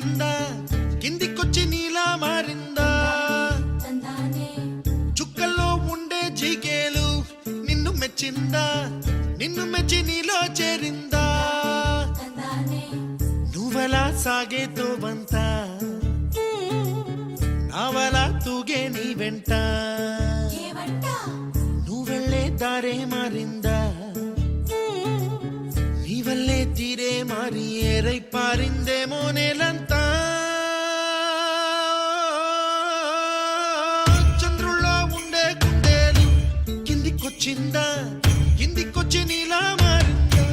కిందకొచ్చిందా కిందికొచ్చి నీలా మారిందా చుక్కల్లో ఉండే జీకేలు నిన్ను మెచ్చిందా నిన్ను మెచ్చి నీలో చేరిందా నువ్వలా సాగేతో బంత నావలా తూగే నీ వెంట నువ్వెళ్ళే దారే మారిందా నీవల్లే తీరే మారి ఏరై పారిందేమో నేలంతా చంద్రుల్లో ఉండే గుండెలు కిందికొచ్చిందా కిందికొచ్చి నీలా మారిందా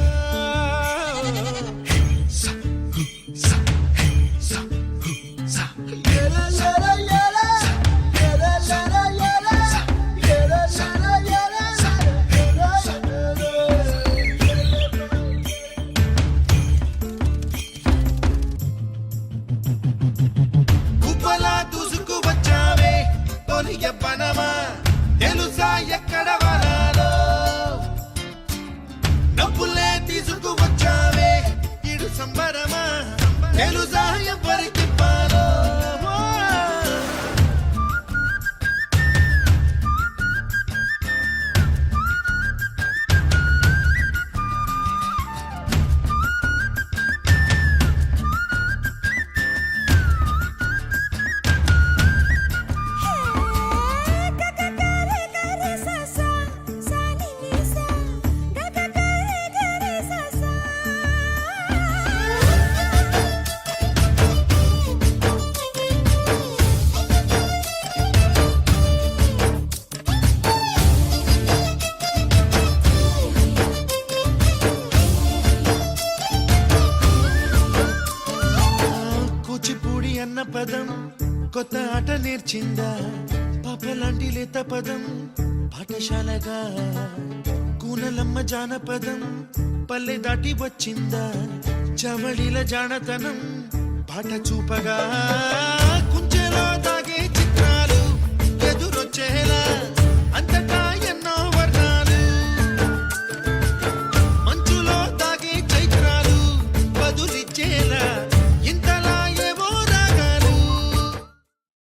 గుబ్బలా దూసుకు వచ్చావే తొలి ఎవ్వనమా తెలుసా ఎక్కడ వనాలో డబ్బులే తీసుకు వచ్చావే ఇడు సంబరమా తెలుసా ఎవరికి పాలో కూచిపూడి అన్న పదం కొత్త ఆట నేర్చిందా పాపలాంటి లేత పదం పాఠశాలగా కూనలమ్మ జానపదం పల్లె దాటి వచ్చిందా చవళిల జానతనం పాట చూపగా